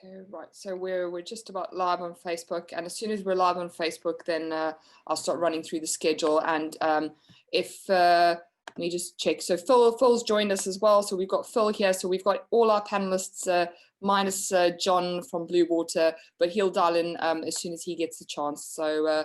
Okay, right. So we're just about live on Facebook, and as soon as we're live on Facebook, then I'll start running through the schedule. And if let me just check. So Phil's joined us as well. So we've got Phil here. So we've got all our panelists minus John from Blue Water, but he'll dial in as soon as he gets a chance. So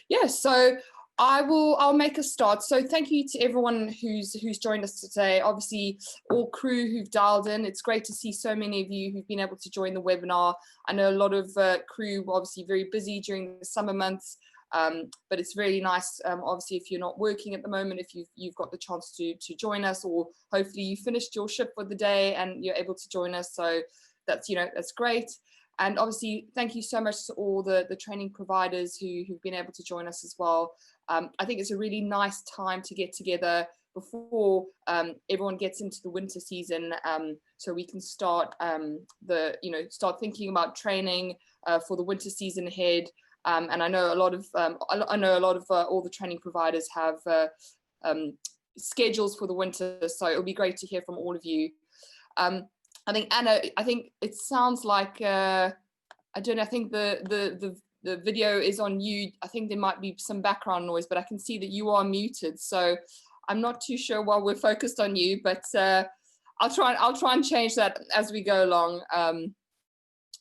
yeah. So I'll make a start. So thank you to everyone who's joined us today. Obviously, all crew who've dialed in. It's great to see so many of you who've been able to join the webinar. I know a lot of crew were obviously very busy during the summer months, but it's really nice. Obviously, if you're not working at the moment, if you've got the chance to join us, or hopefully you finished your shift for the day and you're able to join us. So that's that's great. And obviously, thank you so much to all the training providers who've been able to join us as well. I think it's a really nice time to get together before everyone gets into the winter season, so we can start start thinking about training for the winter season ahead. And I know a lot of all the training providers have schedules for the winter, so it'll be great to hear from all of you. I think Anna, I think it sounds like I don't know. I think the video is on you. I think there might be some background noise, but I can see that you are muted. So I'm not too sure why we're focused on you, but I'll try and change that as we go along.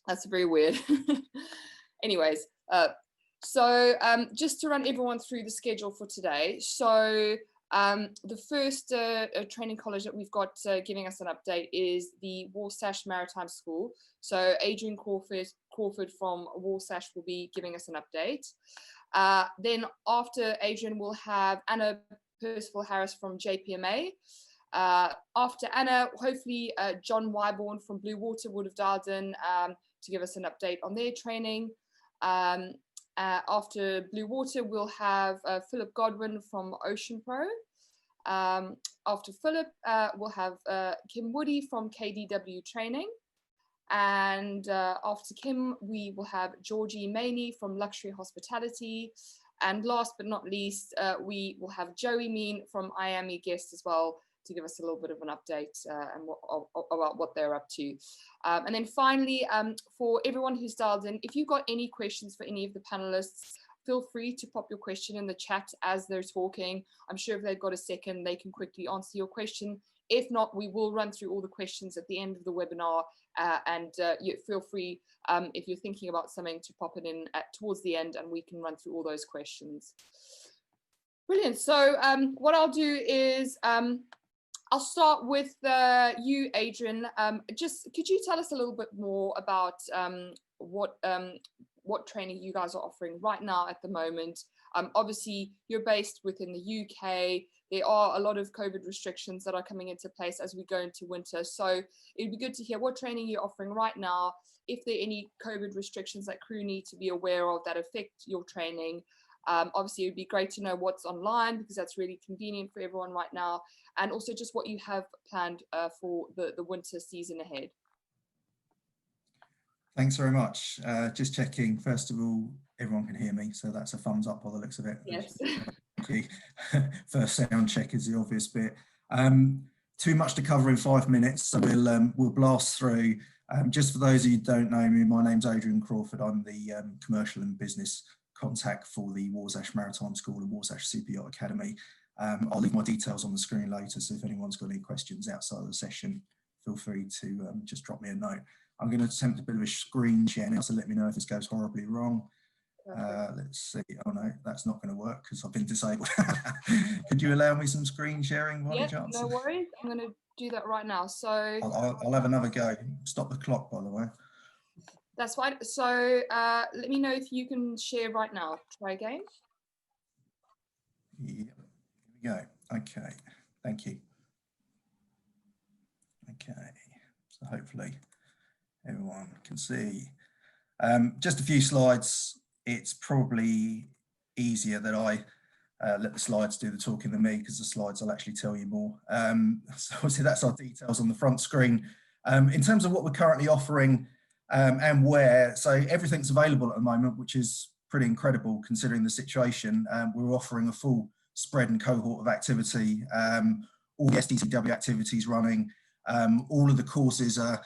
That's very weird. Anyways, so just to run everyone through the schedule for today. So the first training college that we've got giving us an update is the Warsash Maritime School. So Adrian Crawford from Warsash will be giving us an update. Then after Adrian, we'll have Anna Percival Harris from Jpma. After Anna, hopefully John Wyborn from Blue Water would have dialed in to give us an update on their training. After Blue Water, we'll have Philip Godwin from Oceanpro. After Philip, we'll have Kim Woody from KDW Training. And after Kim, we will have Georgie Maney from Luxury Hospitality. And last but not least, we will have Joey Mean from IAME Guest as well, to give us a little bit of an update and about what they're up to. And then finally, for everyone who's dialed in, if you've got any questions for any of the panelists, feel free to pop your question in the chat as they're talking. I'm sure if they've got a second, they can quickly answer your question. If not, we will run through all the questions at the end of the webinar, and you feel free, if you're thinking about something, to pop it in towards the end, and we can run through all those questions. Brilliant. So what I'll do is I'll start with you, Adrian. Just could you tell us a little bit more about what training you guys are offering right now at the moment? Obviously, you're based within the UK. There are a lot of COVID restrictions that are coming into place as we go into winter. So it'd be good to hear what training you're offering right now, if there are any COVID restrictions that crew need to be aware of that affect your training. Obviously, it'd be great to know what's online, because that's really convenient for everyone right now, and also just what you have planned for the winter season ahead. Thanks very much. Just checking, first of all, everyone can hear me, so that's a thumbs up by the looks of it. Yes. Thank you. First sound check is the obvious bit. Too much to cover in 5 minutes, so we'll blast through. Just for those of you who don't know me, my name's Adrian Crawford. I'm the commercial and business contact for the Warsash Maritime School and Warsash Super Yacht Academy. I'll leave my details on the screen later, so if anyone's got any questions outside of the session, feel free to just drop me a note. I'm going to attempt a bit of a screen share now, so let me know if this goes horribly wrong. Let's see. Oh no, that's not going to work because I've been disabled. Could you allow me some screen sharing? Yeah, no worries. I'm going to do that right now. So I'll have another go. Stop the clock, by the way. That's fine. So let me know if you can share right now. Try again. Yeah, here we go. Okay, thank you. Okay, so hopefully everyone can see. Just a few slides. It's probably easier that I let the slides do the talking than me, because the slides will actually tell you more. So obviously that's our details on the front screen. In terms of what we're currently offering and where, so everything's available at the moment, which is pretty incredible considering the situation. We're offering a full spread and cohort of activity, all the SDCW activities running. All of the courses are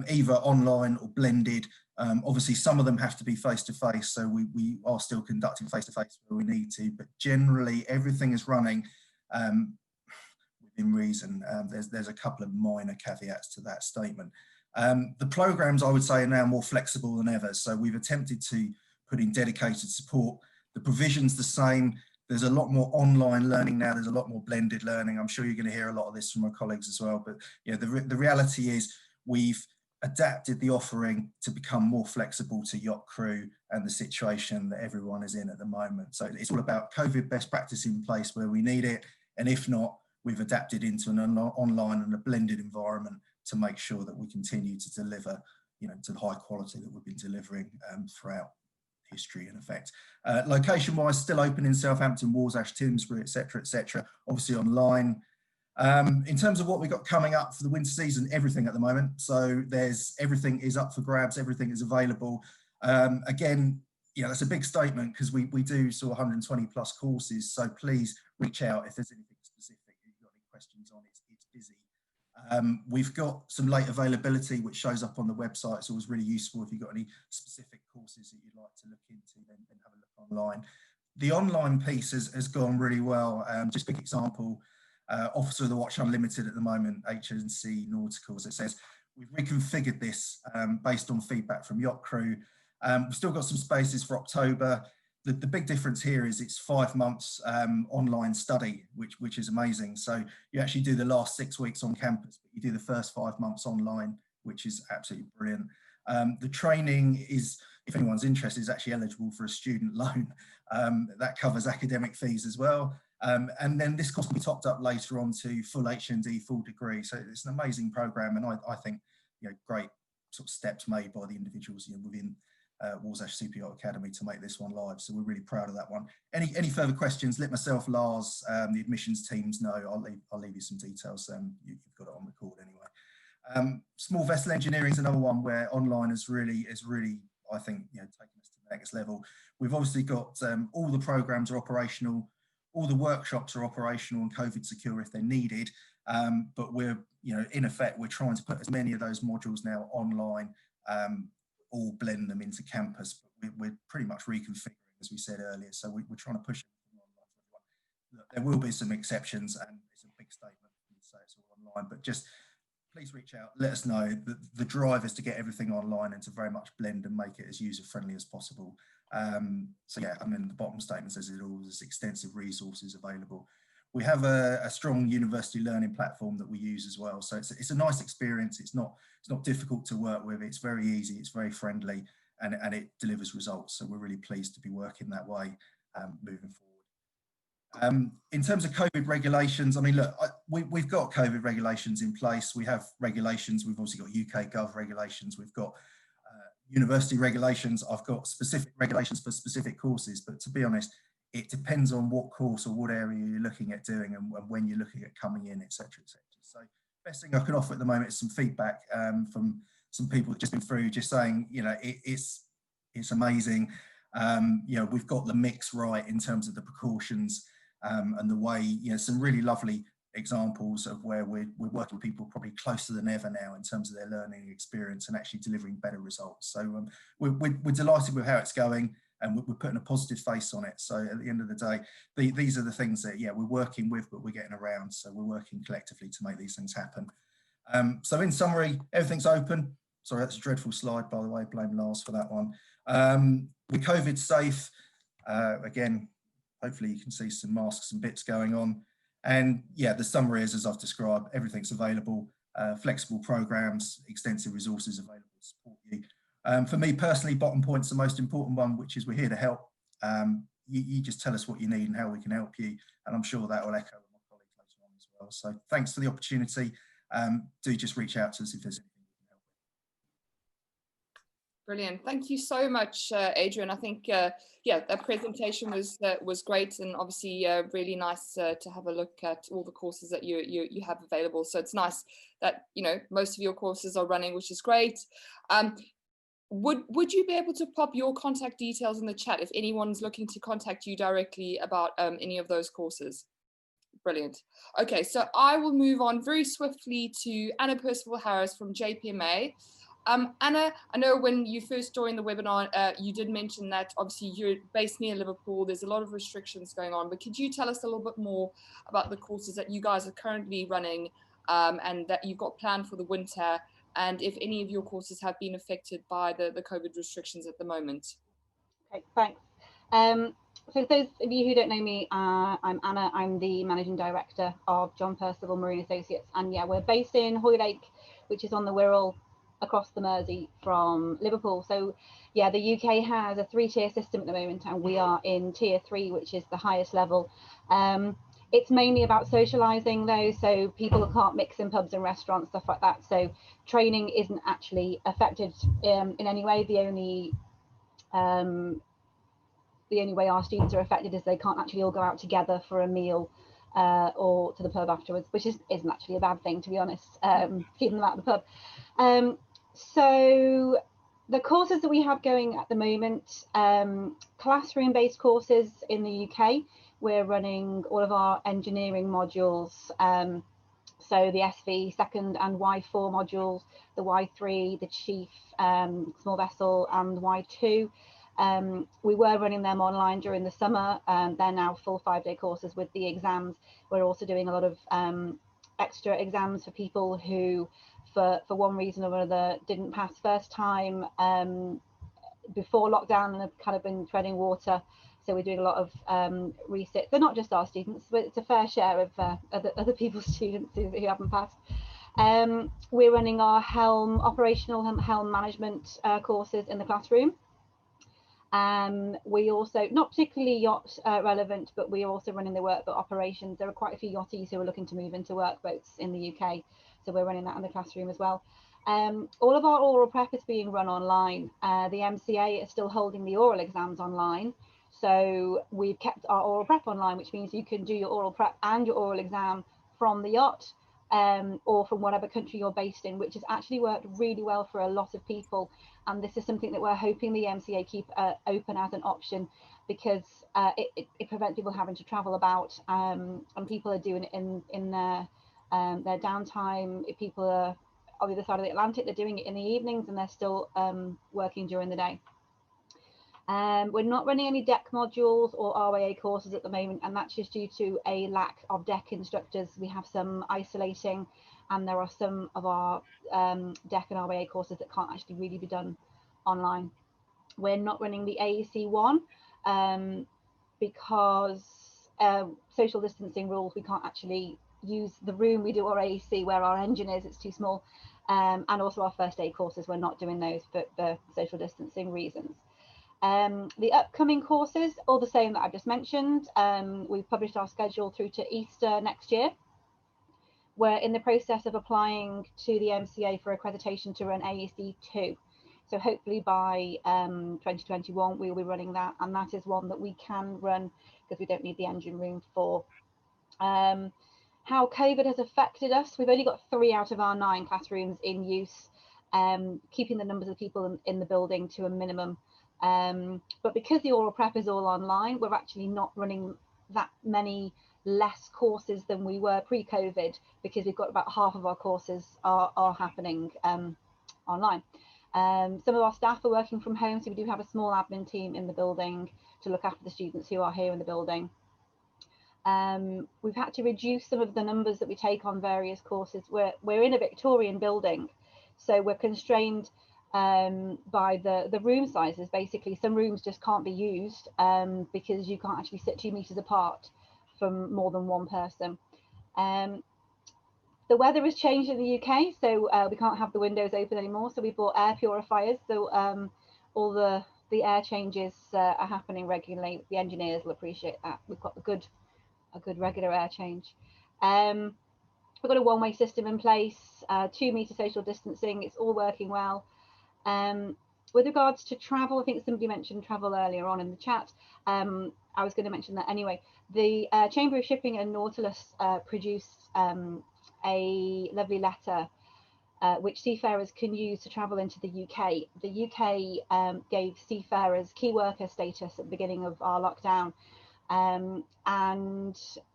either online or blended. Obviously, some of them have to be face-to-face, so we are still conducting face-to-face where we need to, but generally everything is running within reason. There's a couple of minor caveats to that statement. The programs, I would say, are now more flexible than ever, so we've attempted to put in dedicated support. The provision's the same. There's a lot more online learning now. There's a lot more blended learning. I'm sure you're going to hear a lot of this from my colleagues as well, but yeah, the reality is we've adapted the offering to become more flexible to yacht crew and the situation that everyone is in at the moment. So it's all about COVID best practice in place where we need it, and if not, we've adapted into an online and a blended environment to make sure that we continue to deliver, you know, to the high quality that we've been delivering throughout history in effect. Location wise, still open in Southampton, Walsall, Timsbury, etc. Obviously online. In terms of what we got coming up for the winter season, everything at the moment. So everything is up for grabs, everything is available. Again, you know, that's a big statement because we do sort of 120 plus courses. So please reach out if there's anything specific you've got any questions on. It's busy. We've got some late availability which shows up on the website. It's always really useful if you've got any specific courses that you'd like to look into, then have a look online. The online piece has gone really well. Just a quick example, Officer of the Watch Unlimited at the moment, H&C Nautical, as it says, we've reconfigured this based on feedback from yacht crew. We've still got some spaces for October. The big difference here is it's 5 months online study, which is amazing. So you actually do the last 6 weeks on campus, but you do the first 5 months online, which is absolutely brilliant. The training is, if anyone's interested, is actually eligible for a student loan. That covers academic fees as well. And then this course will be topped up later on to full H&D, full degree. So it's an amazing program, and I think, you know, great sort of steps made by the individuals, you know, within Walsall Super Yacht Academy to make this one live. So we're really proud of that one. Any further questions, let myself, Lars, the admissions teams know. I'll leave you some details. You've got it on record anyway. Small vessel engineering is another one where online is really, I think, you know, taking us to the next level. We've obviously got all the programs are operational, all the workshops are operational and COVID secure if they're needed. But we're, you know, in effect, we're trying to put as many of those modules now online, all blend them into campus, but we're pretty much reconfiguring, as we said earlier. So we're trying to push everything online for everyone. Look, there will be some exceptions, and it's a big statement to say it's all online, but just please reach out, let us know. The drive is to get everything online and to very much blend and make it as user-friendly as possible. So yeah, I mean, the bottom statement says it all, there's extensive resources available. We have a strong university learning platform that we use as well. So it's a nice experience. It's not difficult to work with. It's very easy. It's very friendly, and it delivers results. So we're really pleased to be working that way moving forward. In terms of COVID regulations, I mean, look, we've got COVID regulations in place. We have regulations. We've also got UK Gov regulations. We've got university regulations. I've got specific regulations for specific courses, but to be honest, it depends on what course or what area you're looking at doing and when you're looking at coming in, etc., etc. So best thing I can offer at the moment is some feedback from some people that just been through, just saying, you know, it's amazing. You know, we've got the mix right in terms of the precautions and the way, you know, some really lovely examples of where we're working with people probably closer than ever now in terms of their learning experience and actually delivering better results. So we're delighted with how it's going, and we're putting a positive face on it. So at the end of the day, these are the things that, yeah, we're working with, but we're getting around. So we're working collectively to make these things happen. So in summary, everything's open. Sorry, that's a dreadful slide, by the way, blame Lars for that one. We're COVID safe. Again, hopefully you can see some masks and bits going on. And yeah, the summary is, as I've described, everything's available, flexible programs, extensive resources available to support you. For me personally, bottom point's the most important one, which is we're here to help. You just tell us what you need and how we can help you. And I'm sure that will echo with my colleagues later on as well. So thanks for the opportunity. Do just reach out to us if there's anything we can help with. Brilliant. Thank you so much, Adrian. I think, yeah, that presentation was great, and obviously really nice to have a look at all the courses that you have available. So it's nice that, you know, most of your courses are running, which is great. Would you be able to pop your contact details in the chat if anyone's looking to contact you directly about any of those courses? Brilliant. Okay, so I will move on very swiftly to Anna Percival Harris from Jpma. Anna, I know when you first joined the webinar, you did mention that obviously you're based near Liverpool. There's a lot of restrictions going on, but could you tell us a little bit more about the courses that you guys are currently running and that you've got planned for the winter, and if any of your courses have been affected by the COVID restrictions at the moment? Okay, thanks. So for those of you who don't know me, I'm Anna. I'm the Managing Director of John Percival Marine Associates. And yeah, we're based in Hoylake, which is on the Wirral across the Mersey from Liverpool. So yeah, the UK has a 3-tier system at the moment, and we are in tier 3, which is the highest level. It's mainly about socialising though, so people can't mix in pubs and restaurants, stuff like that. So training isn't actually affected in any way. The only way our students are affected is they can't actually all go out together for a meal or to the pub afterwards, which isn't actually a bad thing, to be honest, keeping them out of the pub. So the courses that we have going at the moment, classroom-based courses in the UK, we're running all of our engineering modules. So the SV second and Y4 modules, the Y3, the chief, small vessel, and Y2. We were running them online during the summer, and they're now full 5-day courses with the exams. We're also doing a lot of extra exams for people who, for one reason or another, didn't pass first time before lockdown and have kind of been treading water. So we're doing a lot of resits. They're not just our students, but it's a fair share of other people's students who haven't passed. We're running our operational helm management courses in the classroom. We also, not particularly yacht relevant, but we are also running the workboat operations. There are quite a few yachties who are looking to move into workboats in the UK, so we're running that in the classroom as well. All of our oral prep is being run online. The MCA is still holding the oral exams online, so we've kept our oral prep online, which means you can do your oral prep and your oral exam from the yacht or from whatever country you're based in, which has actually worked really well for a lot of people. And this is something that we're hoping the MCA keep open as an option, because it prevents people having to travel about, and people are doing it in their downtime. If people are on the other side of the Atlantic, they're doing it in the evenings and they're still working during the day. We're not running any deck modules or RAA courses at the moment, and that's just due to a lack of deck instructors. We have some isolating, and there are some of our deck and RAA courses that can't actually really be done online. We're not running the AEC 1 because social distancing rules. We can't actually use the room we do our AEC where our engine is, it's too small. And also our first aid courses, we're not doing those for social distancing reasons. The upcoming courses, all the same that I've just mentioned. We've published our schedule through to Easter next year. We're in the process of applying to the MCA for accreditation to run AEC 2. So hopefully by 2021 we'll be running that, and that is one that we can run because we don't need the engine room for. How COVID has affected us, we've only got 3 out of our 9 classrooms in use, keeping the numbers of people in the building to a minimum. But because the oral prep is all online, we're actually not running that many less courses than we were pre-COVID, because we've got about half of our courses are happening online. Some of our staff are working from home, so we do have a small admin team in the building to look after the students who are here in the building. We've had to reduce some of the numbers that we take on various courses. We're in a Victorian building, so we're constrained by the room sizes. Basically, some rooms just can't be used because you can't actually sit 2 meters apart from more than one person. The weather has changed in the UK, so we can't have the windows open anymore, so we bought air purifiers, so all the air changes are happening regularly. The engineers will appreciate that. We've got a good regular air change. We've got a one-way system in place, 2 meter social distancing. It's all working well. With regards to travel, I think somebody mentioned travel earlier on in the chat. I was going to mention that anyway. The Chamber of Shipping and Nautilus produced a lovely letter which seafarers can use to travel into the UK. The UK gave seafarers key worker status at the beginning of our lockdown, and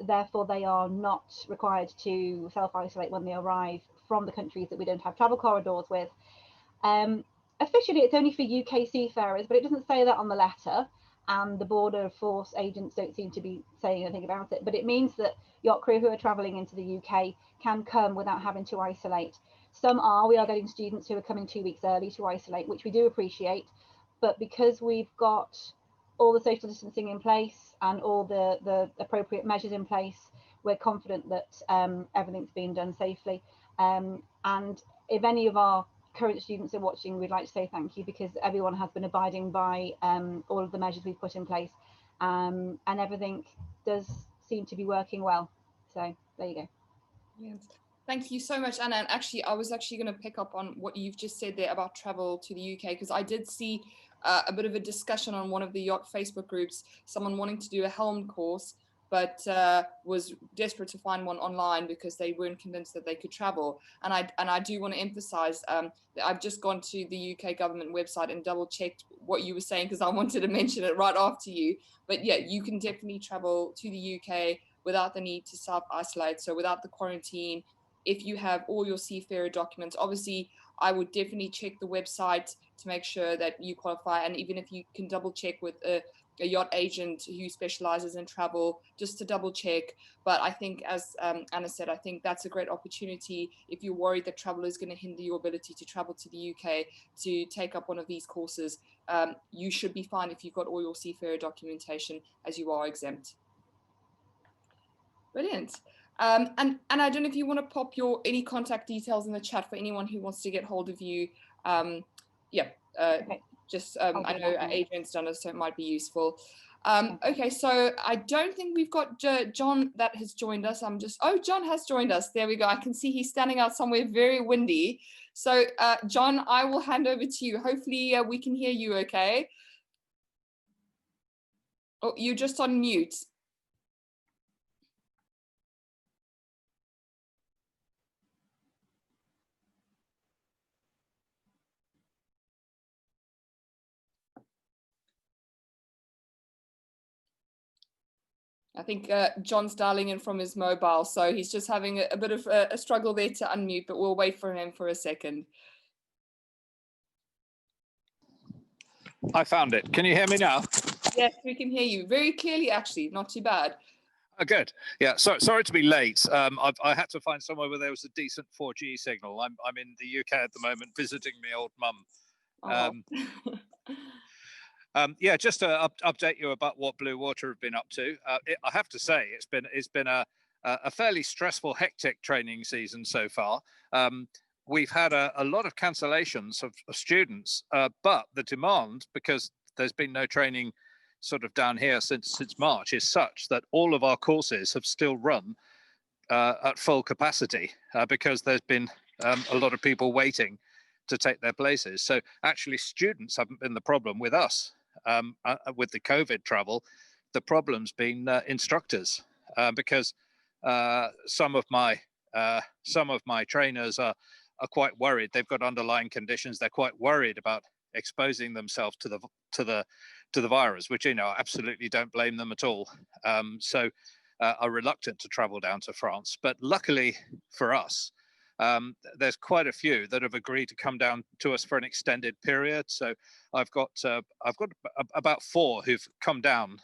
therefore they are not required to self-isolate when they arrive from the countries that we don't have travel corridors with. Officially, it's only for UK seafarers, but it doesn't say that on the letter, and the border force agents don't seem to be saying anything about it. But it means that yacht crew who are travelling into the UK can come without having to isolate. We are getting students who are coming 2 weeks early to isolate, which we do appreciate. But because we've got all the social distancing in place and all the appropriate measures in place, we're confident that everything's being done safely. And if any of our current students are watching, we'd like to say thank you, because everyone has been abiding by all of the measures we've put in place, and everything does seem to be working well. So there you go. Yes. Thank you so much, Anna. And actually, I was going to pick up on what you've just said there about travel to the UK, because I did see a bit of a discussion on one of the yacht Facebook groups, someone wanting to do a helm course, but was desperate to find one online because they weren't convinced that they could travel. And I do want to emphasize that I've just gone to the UK government website and double checked what you were saying, because I wanted to mention it right after you. But yeah, you can definitely travel to the UK without the need to self-isolate, so without the quarantine. If you have all your seafarer documents, obviously I would definitely check the website to make sure that you qualify, and even if you can double check with a yacht agent who specializes in travel, just to double check. But I think, as Anna said, I think that's a great opportunity if you're worried that travel is going to hinder your ability to travel to the UK to take up one of these courses. You should be fine if you've got all your seafarer documentation, as you are exempt. Brilliant. And I don't know if you want to pop any contact details in the chat for anyone who wants to get hold of you. Okay. I know Adrian's done it, so it might be useful. Okay, so I don't think we've got John that has joined us. John has joined us. There we go. I can see he's standing out somewhere very windy. So John, I will hand over to you. Hopefully we can hear you okay. Oh, you're just on mute. I think John's dialing in from his mobile, so he's just having a bit of a struggle there to unmute, but we'll wait for him for a second. I found it. Can you hear me now? Yes, we can hear you very clearly, actually. Not too bad. Oh, good. Yeah, sorry to be late. I had to find somewhere where there was a decent 4G signal. I'm in the UK at the moment visiting my old mum. Yeah, just to update you about what Blue Water have been up to. I have to say it's been a fairly stressful, hectic training season so far. We've had a lot of cancellations of students, but the demand, because there's been no training sort of down here since March, is such that all of our courses have still run at full capacity because there's been a lot of people waiting to take their places. So actually students haven't been the problem with us. With the COVID travel, the problem's been instructors, because some of my trainers are quite worried. They've got underlying conditions. They're quite worried about exposing themselves to the virus, which, I absolutely don't blame them at all. So are reluctant to travel down to France. But luckily for us, there's quite a few that have agreed to come down to us for an extended period. So I've got about 4 who've come down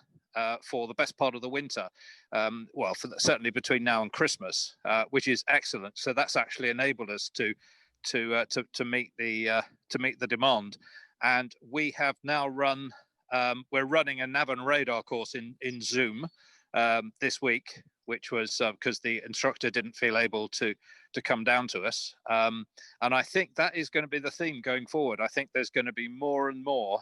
for the best part of the winter. Well, certainly between now and Christmas, which is excellent. So that's actually enabled us to meet the demand. And we have now run. We're running a nav and radar course in Zoom this week, which was because the instructor didn't feel able to come down to us. And I think that is going to be the theme going forward. I think there's going to be more and more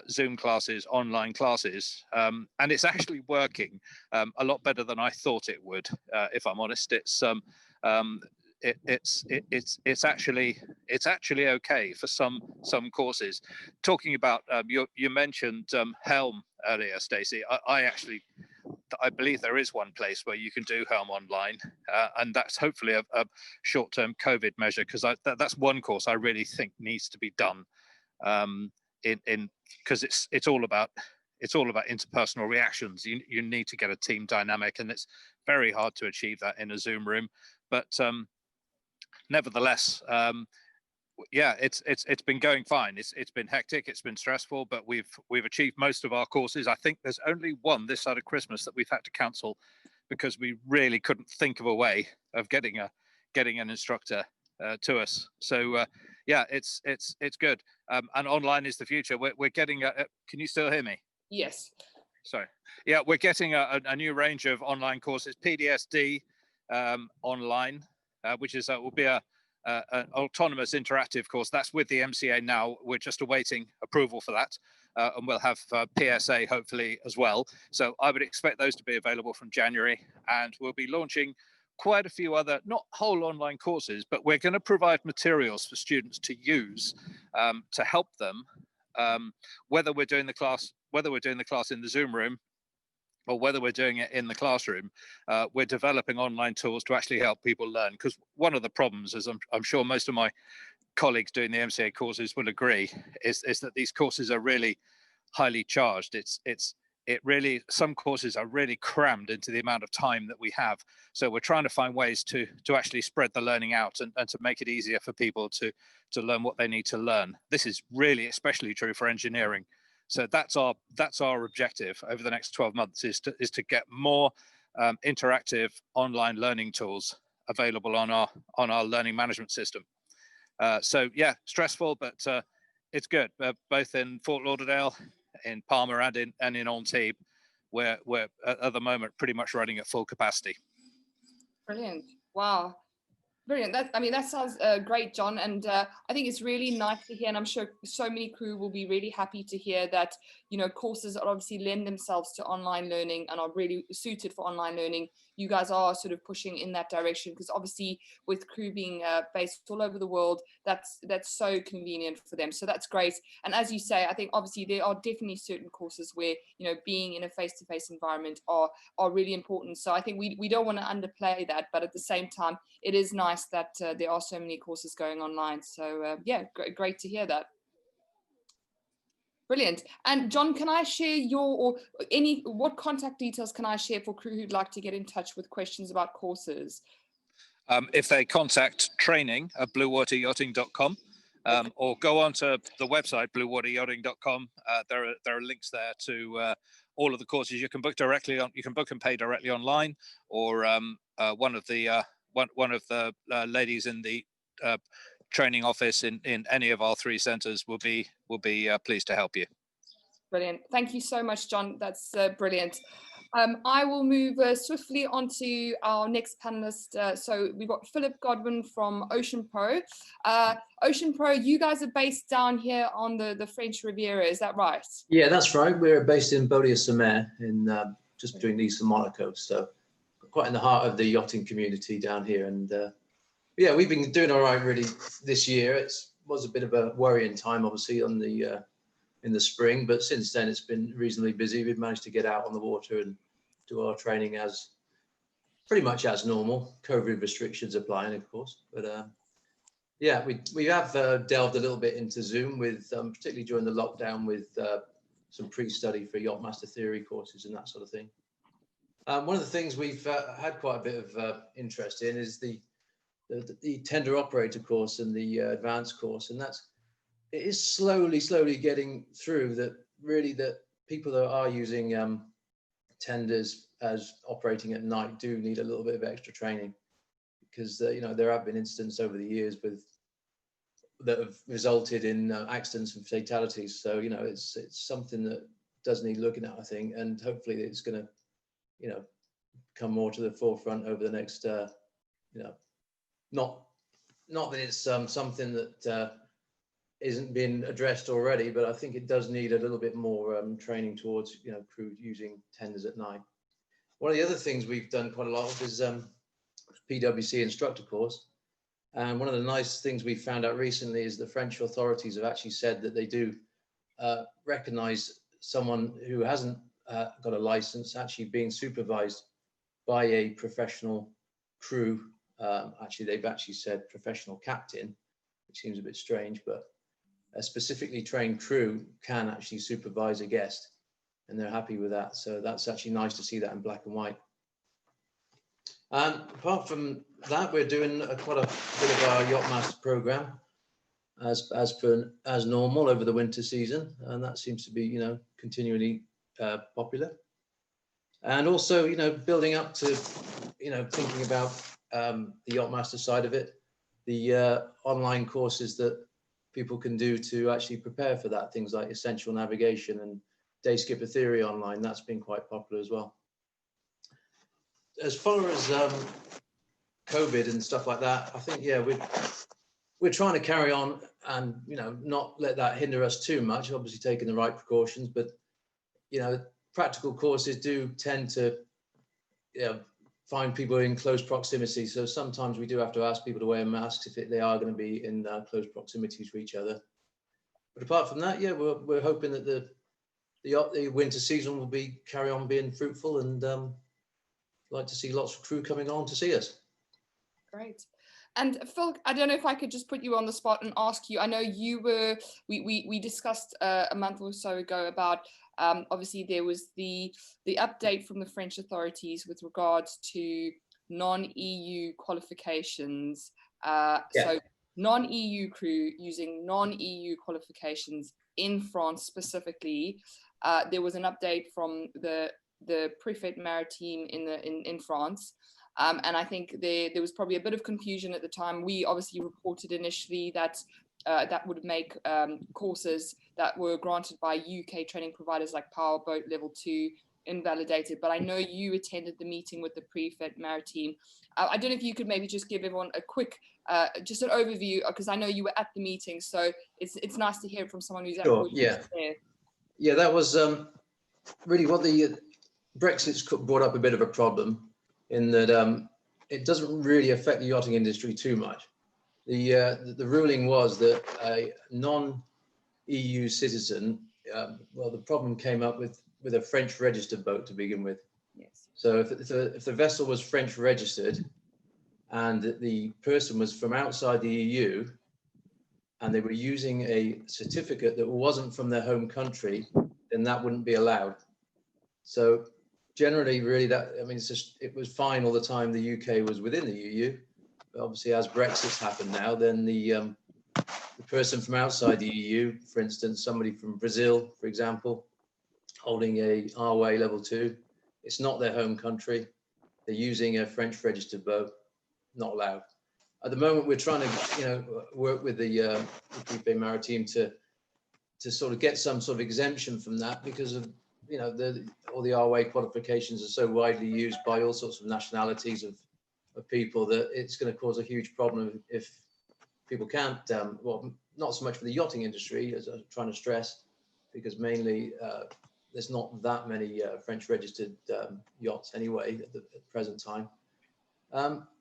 Zoom classes, online classes, and it's actually working a lot better than I thought it would. If I'm honest, it's actually okay for some courses. Talking about you mentioned Helm earlier, Stacey. I believe there is one place where you can do Helm online, and that's hopefully a short-term COVID measure, because that's one course I really think needs to be done, because it's all about it's all about interpersonal reactions. You need to get a team dynamic, and it's very hard to achieve that in a Zoom room. But nevertheless, yeah, it's been going fine. It's been hectic, it's been stressful, but we've achieved most of our courses. I think there's only one this side of Christmas that we've had to cancel because we really couldn't think of a way of getting an instructor to us. So yeah, it's good. And online is the future. We're getting can you still hear me? Yes. Sorry. Yeah, we're getting a new range of online courses, PDSD online, which is will be an autonomous interactive course. That's with the MCA now. We're just awaiting approval for that, and we'll have PSA hopefully as well. So I would expect those to be available from January, and we'll be launching quite a few other, not whole online courses, but we're going to provide materials for students to use to help them, whether we're doing the class in the Zoom room or whether we're doing it in the classroom. We're developing online tools to actually help people learn, because one of the problems, as I'm sure most of my colleagues doing the MCA courses will agree, is that these courses are really highly charged. Some courses are really crammed into the amount of time that we have. So we're trying to find ways to actually spread the learning out and to make it easier for people to learn what they need to learn. This is really especially true for engineering. So that's our objective over the next 12 months is to get more interactive online learning tools available on our learning management system. So yeah, stressful, but it's good. Both in Fort Lauderdale, in Palmer, and in Antibes, we're at the moment pretty much running at full capacity. Brilliant. Wow. Brilliant. That sounds great, John. And I think it's really nice to hear, and I'm sure so many crew will be really happy to hear that, courses are obviously lend themselves to online learning and are really suited for online learning. You guys are sort of pushing in that direction, because obviously with crew being based all over the world, that's so convenient for them. So that's great. And as you say, I think obviously there are definitely certain courses where, being in a face-to-face environment are really important. So I think we don't want to underplay that, but at the same time, it is nice that there are so many courses going online. So yeah, great to hear that. Brilliant. And John, can I share what contact details can I share for crew who'd like to get in touch with questions about courses? If they contact training at bluewateryachting.com, or go onto the website bluewateryachting.com, there are links there to all of the courses. You can book and pay directly online, or one of the ladies in the training office in any of our 3 centers will be pleased to help you. Brilliant. Thank you so much, John. That's brilliant. I will move swiftly on to our next panelist. So we've got Philip Godwin from Oceanpro. Oceanpro, you guys are based down here on the French Riviera, is that right? Yeah, that's right. We're based in Beaulieu-sur-Mer, in just between Nice and Monaco. So quite in the heart of the yachting community down here. And yeah, we've been doing all right really this year. It was a bit of a worrying time, obviously, on the in the spring, but since then it's been reasonably busy. We've managed to get out on the water and do our training as pretty much as normal. COVID restrictions applying, of course, but yeah, we have delved a little bit into Zoom with particularly during the lockdown with some pre-study for Yachtmaster theory courses and that sort of thing. One of the things we've had quite a bit of interest in is the tender operator course and the advanced course, and it is slowly getting through that really that people that are using tenders as operating at night do need a little bit of extra training, because there have been incidents over the years that have resulted in accidents and fatalities. So it's something that does need looking at, I think, and hopefully it's going to come more to the forefront over the next not that it's something that isn't been addressed already, but I think it does need a little bit more training towards crew using tenders at night. One of the other things we've done quite a lot of is Pwc Instructor Course, and one of the nice things we found out recently is the French authorities have actually said that they do recognize someone who hasn't got a license actually being supervised by a professional crew. Actually, they've actually said professional captain, which seems a bit strange, but a specifically trained crew can actually supervise a guest. and they're happy with that. So that's actually nice to see that in black and white. Apart from that, we're doing quite a bit of our Yacht Master program as normal over the winter season, and that seems to be, you know, continually popular. And also, you know, building up to, you know, thinking about the Yacht Master side of it, the online courses that people can do to actually prepare for that, things like essential navigation and day skipper theory online, that's been quite popular as well. As far as COVID and stuff like that, I think, yeah, we're trying to carry on and, you know, not let that hinder us too much, obviously taking the right precautions, but, you know, practical courses do tend to, you know, find people in close proximity. So sometimes we do have to ask people to wear masks if they are going to be in close proximity to each other. But apart from that, yeah, we're hoping that the winter season will carry on being fruitful, and like to see lots of crew coming on to see us. Great. And Phil, I don't know if I could just put you on the spot and ask you, I know you were, we discussed a month or so ago about, obviously there was the update from the French authorities with regards to non-EU qualifications. Yeah. So non-EU crew using non-EU qualifications in France specifically. There was an update from the Préfet Maritime in France. And I think there was probably a bit of confusion at the time. We obviously reported initially that that would make courses that were granted by UK training providers like Powerboat Level 2 invalidated. But I know you attended the meeting with the Préfet Maritime. I don't know if you could maybe just give everyone a quick, just an overview, because I know you were at the meeting. So it's nice to hear from someone who's sure, actually there. Yeah, that was really what the Brexit's brought up a bit of a problem, in that it doesn't really affect the yachting industry too much. The ruling was that a non-EU citizen, well, the problem came up with a French registered boat to begin with. Yes. So if the vessel was French registered and the person was from outside the EU and they were using a certificate that wasn't from their home country, then that wouldn't be allowed. So generally, really, it was fine all the time the UK was within the EU. But obviously, as Brexit's happened now, then the person from outside the EU, for instance, somebody from Brazil, for example, holding a RWA Level 2, it's not their home country. They're using a French registered boat, not allowed. At the moment, we're trying to, work with the Préfet Maritime to sort of get some sort of exemption from that, because of, all the RWA qualifications are so widely used by all sorts of nationalities of people that it's going to cause a huge problem if people can't, well, not so much for the yachting industry, as I'm trying to stress, because mainly there's not that many French registered yachts anyway at the present time.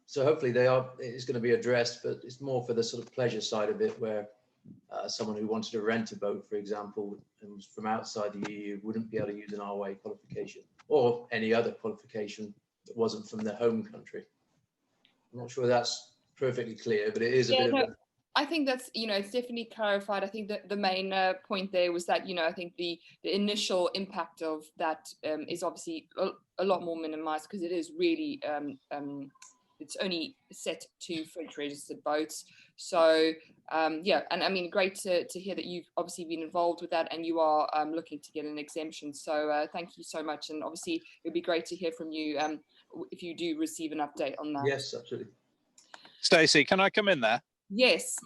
So hopefully it's going to be addressed, but it's more for the sort of pleasure side of it, where someone who wanted to rent a boat, for example, and was from outside the EU wouldn't be able to use an RWA qualification or any other qualification that wasn't from their home country. I'm not sure that's perfectly clear, but it is a bit of a... I think that's, it's definitely clarified. I think that the main point there was that, I think the initial impact of that is obviously a lot more minimized, because it is really, it's only set to French registered boats. So yeah, and I mean, great to hear that you've obviously been involved with that and you are looking to get an exemption. So thank you so much. And obviously it'd be great to hear from you if you do receive an update on that. Yes, absolutely. Stacey, can I come in there? Yes.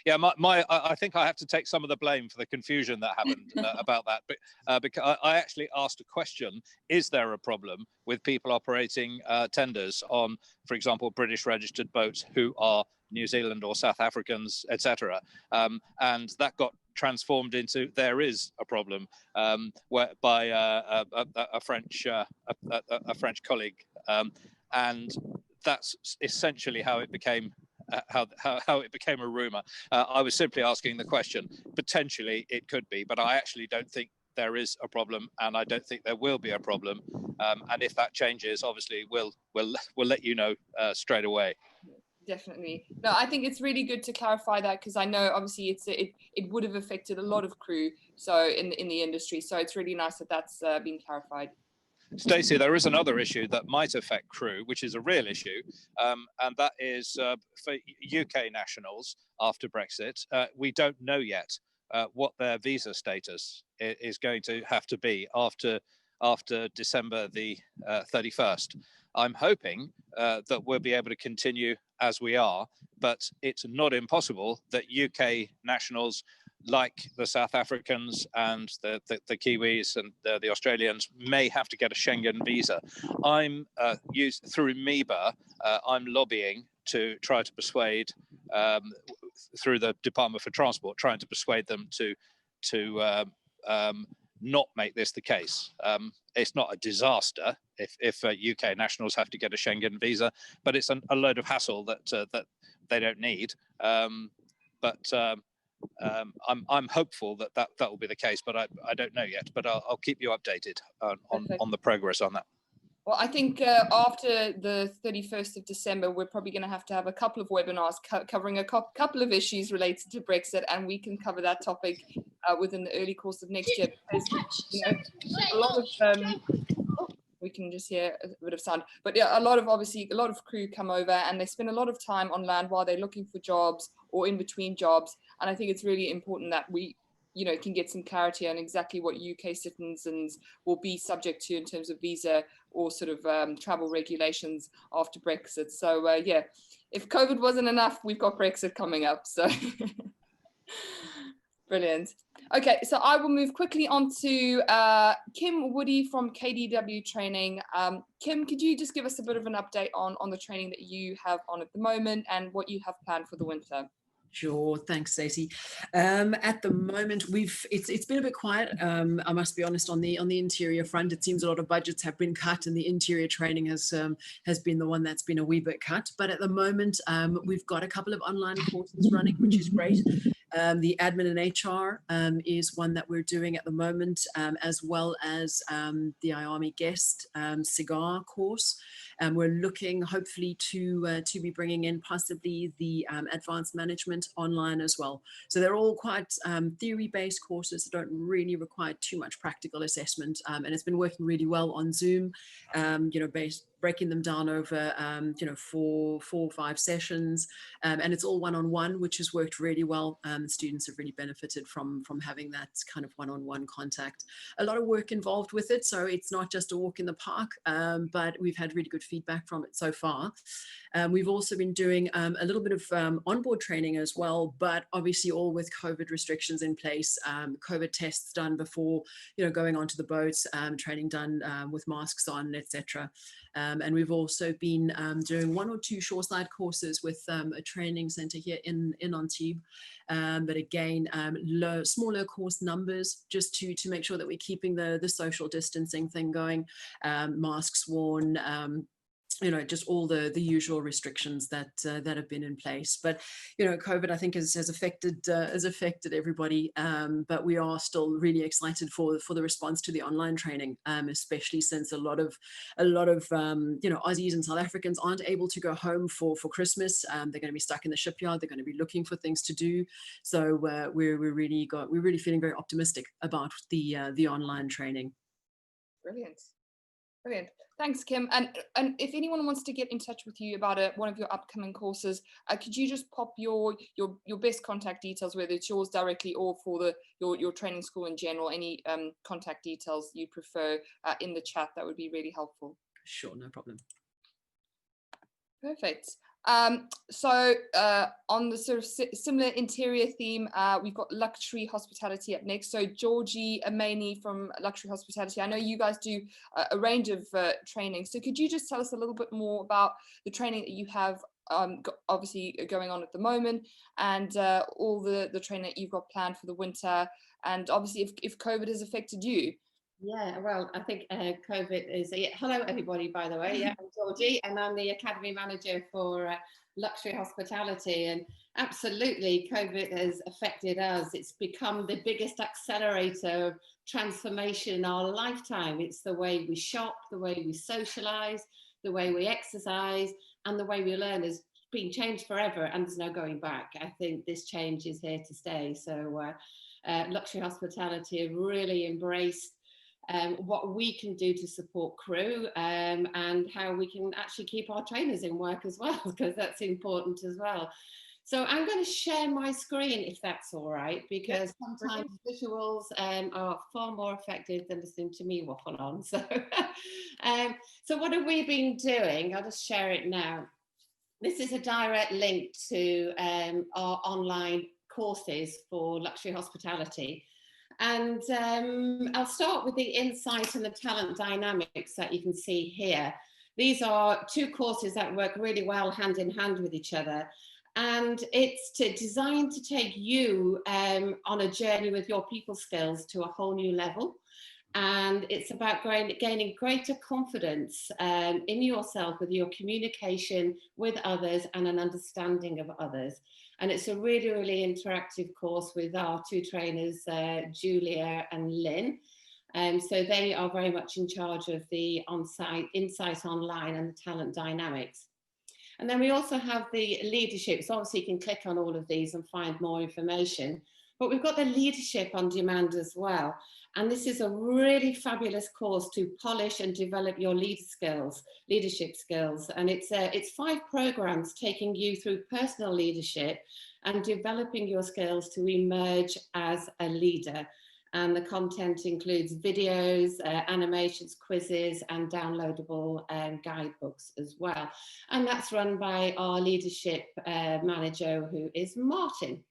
Yeah, I think I have to take some of the blame for the confusion that happened about that. But because I actually asked a question: is there a problem with people operating tenders on, for example, British registered boats who are New Zealand or South Africans, etc.? And that got transformed into there is a problem by a French colleague, and that's essentially how it became. How it became a rumor. I was simply asking the question. Potentially it could be, but I actually don't think there is a problem, and I don't think there will be a problem. And if that changes, obviously we'll let you know straight away. Definitely. No, I think it's really good to clarify that, because I know obviously it would have affected a lot of crew in the industry. So it's really nice that that's been clarified. Stacey, there is another issue that might affect crew, which is a real issue, and that is for UK nationals after Brexit. We don't know yet what their visa status is going to have to be after December the 31st. I'm hoping that we'll be able to continue as we are, but it's not impossible that UK nationals like the South Africans and the Kiwis and the Australians may have to get a Schengen visa. I'm through MEBA, I'm lobbying to try to persuade through the Department for Transport, trying to persuade them to not make this the case. It's not a disaster if UK nationals have to get a Schengen visa, but it's a load of hassle that they don't need. I'm hopeful that will be the case, but I don't know yet. But I'll keep you updated on the progress on that. Well, I think after the 31st of December, we're probably going to have a couple of webinars covering a couple of issues related to Brexit, and we can cover that topic within the early course of next year. Because, a lot of we can just hear a bit of sound, but yeah, a lot of crew come over and they spend a lot of time on land while they're looking for jobs or in between jobs, and I think it's really important that we can get some clarity on exactly what UK citizens will be subject to in terms of visa or sort of travel regulations after Brexit. So yeah, if COVID wasn't enough, we've got Brexit coming up. So brilliant. Okay, so I will move quickly on to Kim Woody from KDW Training. Kim, could you just give us a bit of an update on the training that you have on at the moment and what you have planned for the winter? Sure, thanks, Stacey. At the moment, it's been a bit quiet. I must be honest, on the interior front. It seems a lot of budgets have been cut, and the interior training has been the one that's been a wee bit cut. But at the moment, we've got a couple of online courses running, which is great. The admin and HR is one that we're doing at the moment, as well as the IARMY guest cigar course. We're looking hopefully to be bringing in possibly the advanced management online as well. So they're all quite theory-based courses that don't really require too much practical assessment, and it's been working really well on Zoom. Breaking them down over 4 or 5 sessions, and it's all one-on-one, which has worked really well. Students have really benefited from having that kind of one-on-one contact. A lot of work involved with it, so it's not just a walk in the park, but we've had really good feedback from it so far. We've also been doing a little bit of onboard training as well, but obviously all with COVID restrictions in place, COVID tests done before going onto the boats, training done with masks on, etc. And we've also been doing 1 or 2 shoreside courses with a training center here in Antibes. But again, smaller course numbers, just to make sure that we're keeping the social distancing thing going, masks worn, just all the usual restrictions that have been in place. But COVID, I think, has affected everybody. But we are still really excited for the response to the online training, especially since a lot of Aussies and South Africans aren't able to go home for Christmas. They're going to be stuck in the shipyard. They're going to be looking for things to do. So we're really feeling very optimistic about the online training. Brilliant. Thanks, Kim. And if anyone wants to get in touch with you about one of your upcoming courses, could you just pop your best contact details, whether it's yours directly or for your training school in general, any contact details you prefer in the chat? That would be really helpful. Sure, no problem. Perfect. So on the sort of similar interior theme, we've got luxury hospitality up next. So Georgie Amani from Luxury Hospitality, I know you guys do a range of training. So could you just tell us a little bit more about the training that you have obviously going on at the moment, and all the training that you've got planned for the winter, and obviously if COVID has affected you? Yeah, well, I think COVID is... hello, everybody, by the way. Yeah, I'm Georgie, and I'm the Academy Manager for Luxury Hospitality. And absolutely, COVID has affected us. It's become the biggest accelerator of transformation in our lifetime. It's the way we shop, the way we socialise, the way we exercise, and the way we learn has been changed forever and there's no going back. I think this change is here to stay. So luxury hospitality have really embraced what we can do to support crew, and how we can actually keep our trainers in work as well, because that's important as well. So I'm going to share my screen, if that's all right, because sometimes visuals are far more effective than listening to me waffle on. So, so what have we been doing? I'll just share it now. This is a direct link to our online courses for luxury hospitality. And I'll start with the insight and the talent dynamics that you can see here. These are two courses that work really well hand in hand with each other. And it's designed to take you on a journey with your people skills to a whole new level. And it's about gaining greater confidence in yourself with your communication with others and an understanding of others. And it's a really, really interactive course with our two trainers, Julia and Lynn. So they are very much in charge of the on-site, insight online and the talent dynamics. And then we also have the leadership. So obviously you can click on all of these and find more information. But we've got the leadership on demand as well. And this is a really fabulous course to polish and develop your leadership skills. And it's 5 programs taking you through personal leadership and developing your skills to emerge as a leader. And the content includes videos, animations, quizzes, and downloadable guidebooks as well. And that's run by our leadership manager, who is Martin.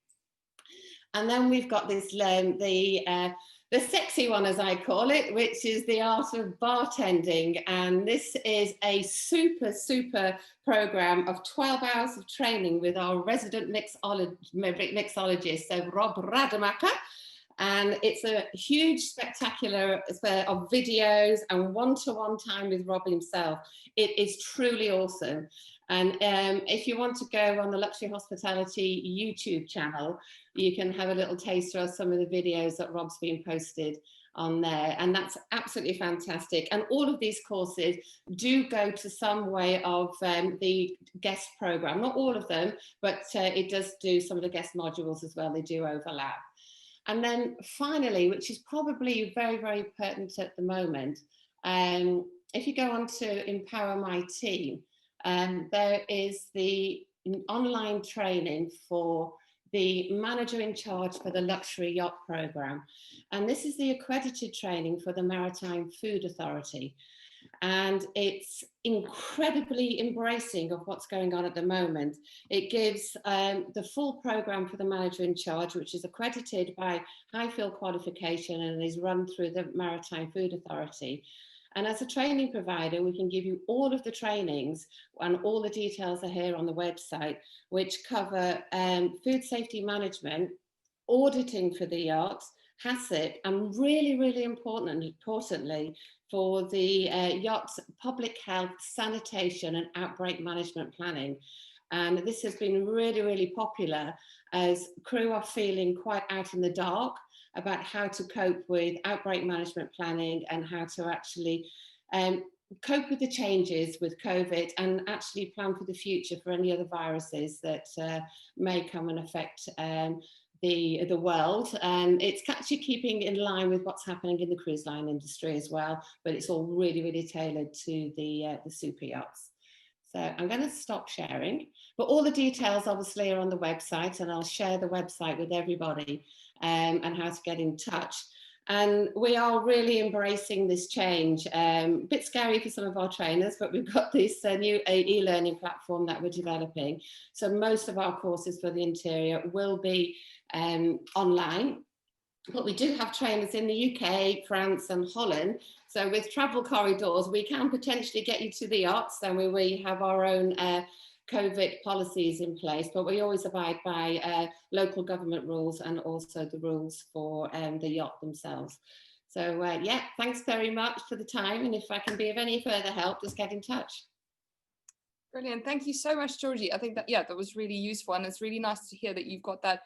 And then we've got this, the sexy one, as I call it, which is the Art of Bartending. And this is a super, super program of 12 hours of training with our resident mixologist, so Rob Rademacher. And it's a huge, spectacular of videos and one-to-one time with Rob himself. It is truly awesome. And if you want to go on the Luxury Hospitality YouTube channel, you can have a little taster of some of the videos that Rob's been posted on there. And that's absolutely fantastic. And all of these courses do go to some way of the guest program. Not all of them, but it does do some of the guest modules as well. They do overlap. And then finally, which is probably very, very pertinent at the moment, if you go on to Empower My Team, there is the online training for the manager in charge for the Luxury Yacht Programme. And this is the accredited training for the Maritime Food Authority. And it's incredibly embracing of what's going on at the moment. It gives the full programme for the manager in charge, which is accredited by Highfield qualification and is run through the Maritime Food Authority. And as a training provider, we can give you all of the trainings, and all the details are here on the website, which cover food safety management, auditing for the yachts, HACCP, and really, really importantly, for the yacht's public health, sanitation and outbreak management planning. And this has been really, really popular as crew are feeling quite out in the dark about how to cope with outbreak management planning and how to actually cope with the changes with COVID and actually plan for the future for any other viruses that may come and affect the world. And it's actually keeping in line with what's happening in the cruise line industry as well, but it's all really, really tailored to the super yachts. So I'm going to stop sharing, but all the details obviously are on the website, and I'll share the website with everybody and how to get in touch. And we are really embracing this change. A bit scary for some of our trainers, but we've got this new e-learning platform that we're developing. So most of our courses for the interior will be online, but we do have trainers in the UK, France and Holland. So with travel corridors, we can potentially get you to the yachts, and we have our own COVID policies in place, but we always abide by local government rules and also the rules for the yacht themselves. So yeah, thanks very much for the time. And if I can be of any further help, just get in touch. Brilliant. Thank you so much, Georgie. I think that, yeah, that was really useful. And it's really nice to hear that you've got that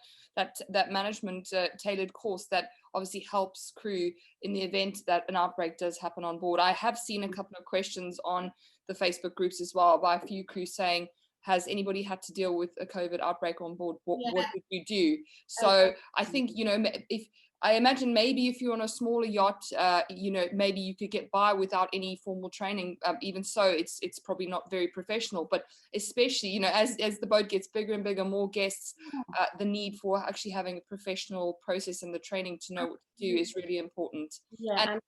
management tailored course that obviously helps crew in the event that an outbreak does happen on board. I have seen a couple of questions on the Facebook groups as well by a few crew saying, has anybody had to deal with a COVID outbreak on board? What would you do? So Okay. I think, you know, if I imagine maybe if you're on a smaller yacht, you know, maybe you could get by without any formal training. Even so, it's probably not very professional. But especially, you know, as the boat gets bigger and bigger, more guests, the need for actually having a professional process and the training to know what to do is really important. Yeah, And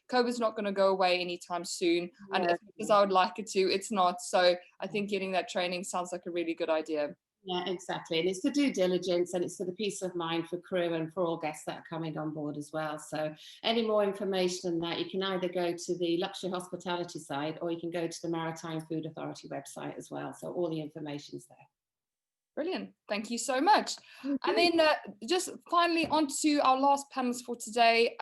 COVID's not going to go away anytime soon. And as much as I would like it to, it's not. So I think getting that training sounds like a really good idea. yeah, exactly. And it's for due diligence, and it's for the peace of mind for crew and for all guests that are coming on board as well. So any more information than that, you can either go to the Luxury Hospitality side, or you can go to the Maritime Food Authority website as well. So all the information's there. Brilliant. Thank you so much. And then just finally on to our last panelist for today,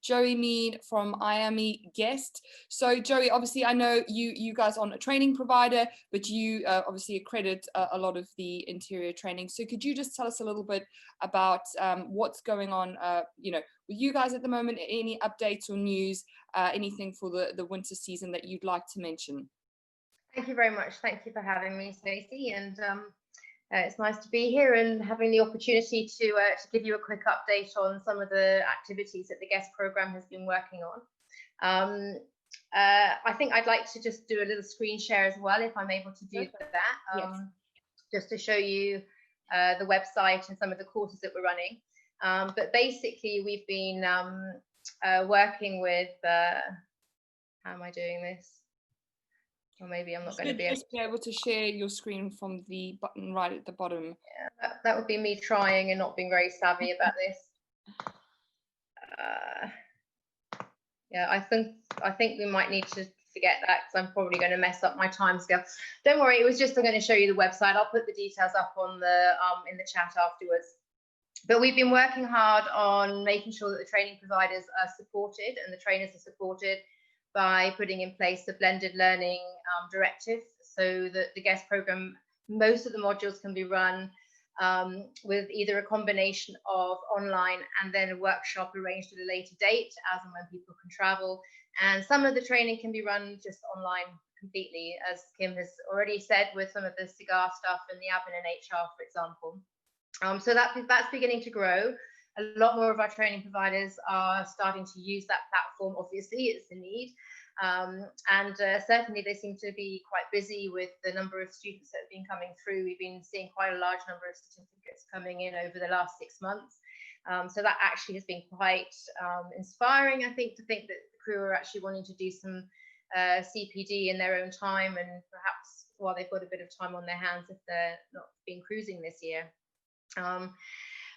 Joey Mead from IAME guest. So Joey, obviously I know you guys aren't a training provider, but you obviously accredit a lot of the interior training. So could you just tell us a little bit about what's going on, you know, with you guys at the moment, any updates or news, anything for the winter season that you'd like to mention? Thank you very much. Thank you for having me, Stacey. And it's nice to be here and having the opportunity to give you a quick update on some of the activities that the guest program has been working on. I think I'd like to just do a little screen share as well, if I'm able to do that, just to show you the website and some of the courses that we're running. But basically, we've been working with, how am I doing this? Or maybe I'm not going to be able to share your screen from the button right at the bottom. Yeah, that would be me trying and not being very savvy about this. Yeah, I think we might need to forget that, because I'm probably going to mess up my timescale. Don't worry, it was just I'm going to show you the website. I'll put the details up on the in the chat afterwards. But we've been working hard on making sure that the training providers are supported and the trainers are supported by putting in place a blended learning directive, so that the guest program, most of the modules can be run with either a combination of online and then a workshop arranged at a later date, as and when people can travel. And some of the training can be run just online completely, as Kim has already said, with some of the cigar stuff and the admin and HR, for example. So that's beginning to grow. A lot more of our training providers are starting to use that platform. Obviously, it's the need. And certainly they seem to be quite busy with the number of students that have been coming through. We've been seeing quite a large number of certificates coming in over the last 6 months. So that actually has been quite inspiring, I think, to think that the crew are actually wanting to do some CPD in their own time, and perhaps while they've got a bit of time on their hands if they're not been cruising this year.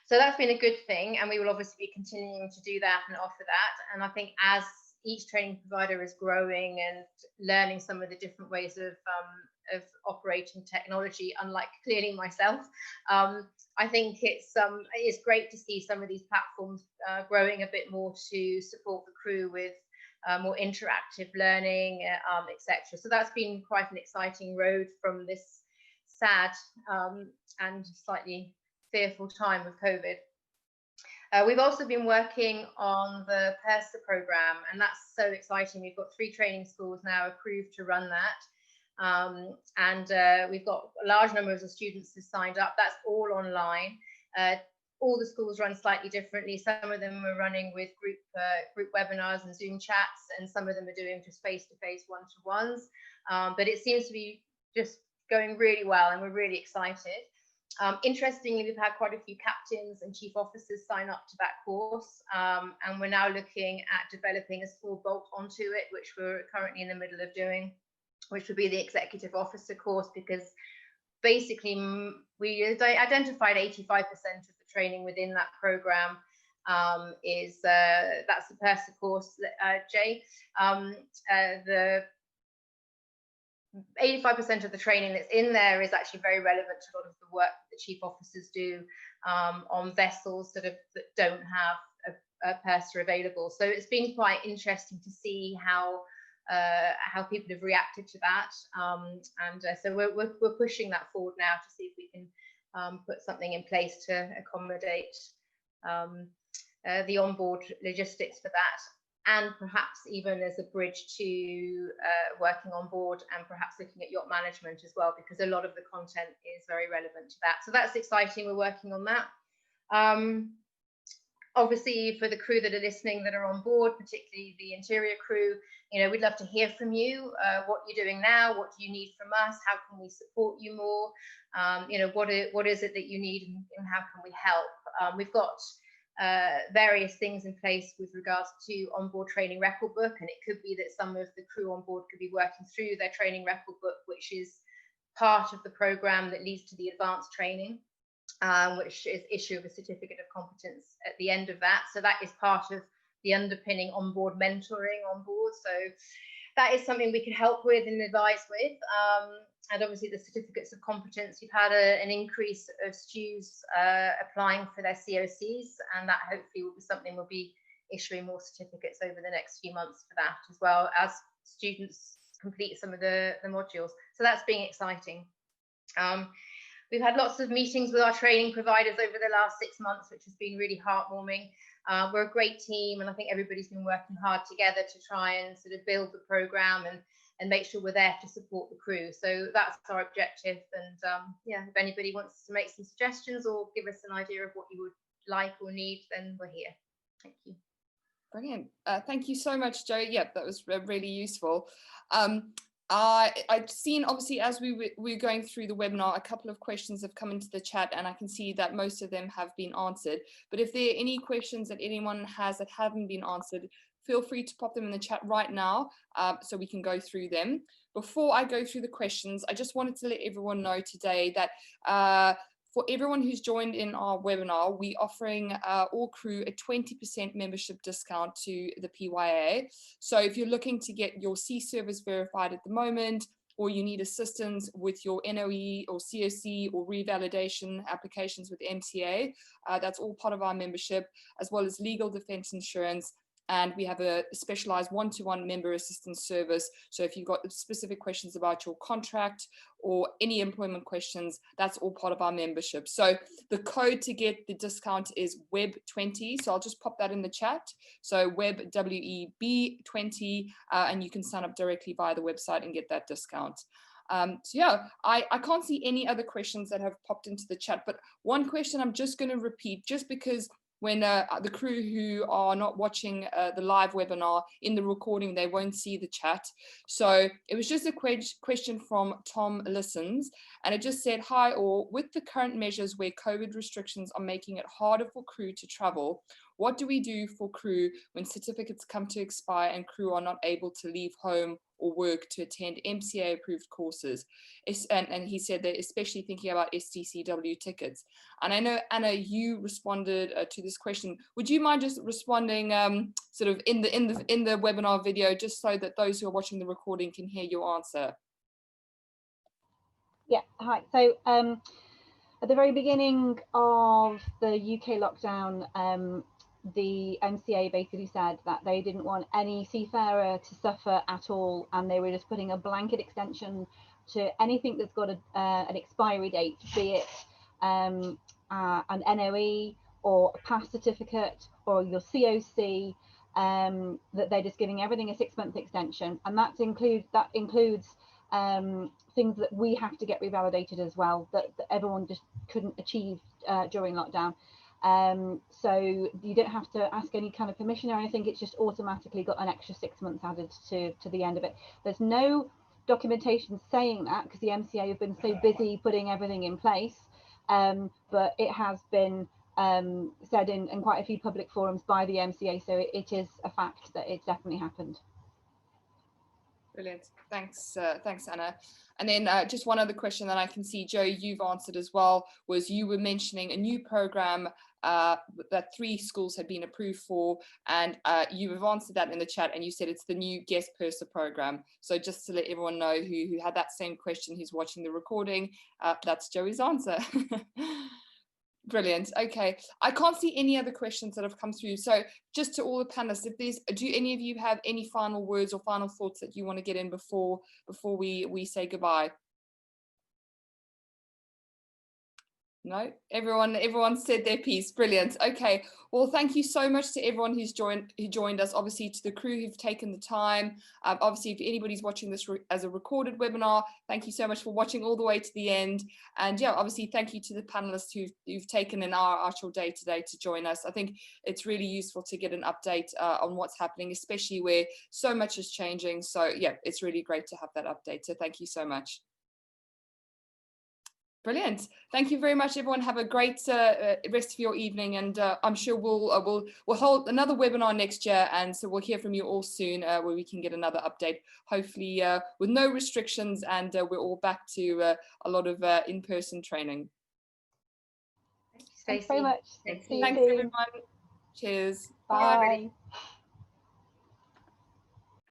So that's been a good thing, and we will obviously be continuing to do that and offer that. And I think as each training provider is growing and learning some of the different ways of operating technology, unlike clearly myself, I think it's great to see some of these platforms growing a bit more to support the crew with more interactive learning, etc. So that's been quite an exciting road from this sad and slightly fearful time of COVID. We've also been working on the Percival program, and that's so exciting. We've got 3 training schools now approved to run that, and we've got a large number of the students who signed up. That's all online. All the schools run slightly differently. Some of them are running with group webinars and Zoom chats, and some of them are doing just face-to-face one-to-ones. But it seems to be just going really well, and we're really excited. Interestingly, we've had quite a few captains and chief officers sign up to that course, and we're now looking at developing a small bolt onto it, which we're currently in the middle of doing, which would be the executive officer course, because basically we identified 85% of the training within that program is that's the Percival course, Jay. The 85% of the training that's in there is actually very relevant to a lot of the work that the chief officers do on vessels that don't have a purser available. So it's been quite interesting to see how people have reacted to that, and so we're pushing that forward now to see if we can put something in place to accommodate the onboard logistics for that. and perhaps even as a bridge to working on board and perhaps looking at yacht management as well, because a lot of the content is very relevant to that. So that's exciting. We're working on that. Obviously, for the crew that are listening that are on board, particularly the interior crew, you know, we'd love to hear from you. What you're doing now, what do you need from us? How can we support you more? You know, what is it that you need, and how can we help? We've got various things in place with regards to onboard training record book, and it could be that some of the crew on board could be working through their training record book, which is part of the program that leads to the advanced training, which is issue of a certificate of competence at the end of that. So that is part of the underpinning onboard mentoring on board. So that is something we can help with and advise with. And obviously the certificates of competence, we've had an increase of stews applying for their COCs, and that hopefully will be something we'll be issuing more certificates over the next few months for that, as well as students complete some of the modules. So that's been exciting. We've had lots of meetings with our training providers over the last 6 months, which has been really heartwarming. We're a great team, and I think everybody's been working hard together to try and sort of build the program and make sure we're there to support the crew. So that's our objective. And yeah, if anybody wants to make some suggestions or give us an idea of what you would like or need, then we're here. Thank you. Brilliant. Thank you so much, Jo. Yep, that was really useful. I've seen, obviously, as we're going through the webinar, a couple of questions have come into the chat, and I can see that most of them have been answered. But if there are any questions that anyone has that haven't been answered, feel free to pop them in the chat right now, so we can go through them. Before I go through the questions, I just wanted to let everyone know today that for everyone who's joined in our webinar, we're offering all crew a 20% membership discount to the PYA. So if you're looking to get your C service verified at the moment, or you need assistance with your NOE or COC or revalidation applications with MCA, that's all part of our membership, as well as legal defense insurance. And we have a specialized one-to-one member assistance service. So if you've got specific questions about your contract or any employment questions, that's all part of our membership. So the code to get the discount is WEB20. So I'll just pop that in the chat. So WEB, WEB20, and you can sign up directly via the website and get that discount. So yeah, I can't see any other questions that have popped into the chat, but one question I'm just going to repeat, just because when the crew who are not watching the live webinar in the recording, they won't see the chat. So it was just a question from Tom Listens, and it just said, hi all, with the current measures where COVID restrictions are making it harder for crew to travel, what do we do for crew when certificates come to expire and crew are not able to leave home or work to attend MCA approved courses? And he said that especially thinking about STCW tickets. And I know, Anna, you responded to this question. Would you mind just responding sort of in the webinar video, just so that those who are watching the recording can hear your answer? Yeah, hi. So at the very beginning of the UK lockdown, the MCA basically said that they didn't want any seafarer to suffer at all, and they were just putting a blanket extension to anything that's got an expiry date, be it an NOE or a pass certificate or your COC, that they're just giving everything a 6-month extension, and that includes things that we have to get revalidated as well, that everyone just couldn't achieve during lockdown. So you don't have to ask any kind of permission or anything, it's just automatically got an extra 6 months added to the end of it. There's no documentation saying that, because the MCA have been so busy putting everything in place, but it has been said in quite a few public forums by the MCA, so it is a fact that it's definitely happened. Brilliant. Thanks, thanks, Anna. And then just one other question that I can see, Jo, you've answered as well, was you were mentioning a new program that 3 schools had been approved for, and you have answered that in the chat, and you said it's the new guest purser program. So just to let everyone know who had that same question, who's watching the recording, that's Joey's answer. Brilliant. Okay, I can't see any other questions that have come through. So just to all the panelists, do any of you have any final words or final thoughts that you want to get in before we say goodbye? No, everyone said their piece. Brilliant. Okay, well, thank you so much to everyone who joined us. Obviously, to the crew who've taken the time. Obviously, if anybody's watching this as a recorded webinar, thank you so much for watching all the way to the end. And yeah, obviously, thank you to the panelists who've taken an hour out your day today to join us. I think it's really useful to get an update on what's happening, especially where so much is changing. So yeah, it's really great to have that update. So thank you so much. Brilliant. Thank you very much, everyone. Have a great rest of your evening, and I'm sure we'll hold another webinar next year, and so we'll hear from you all soon where we can get another update, hopefully with no restrictions, and we're all back to a lot of in-person training. Thank you, Thanks very much. Thanks, See you Thanks, soon. everyone. Cheers. Bye. Bye.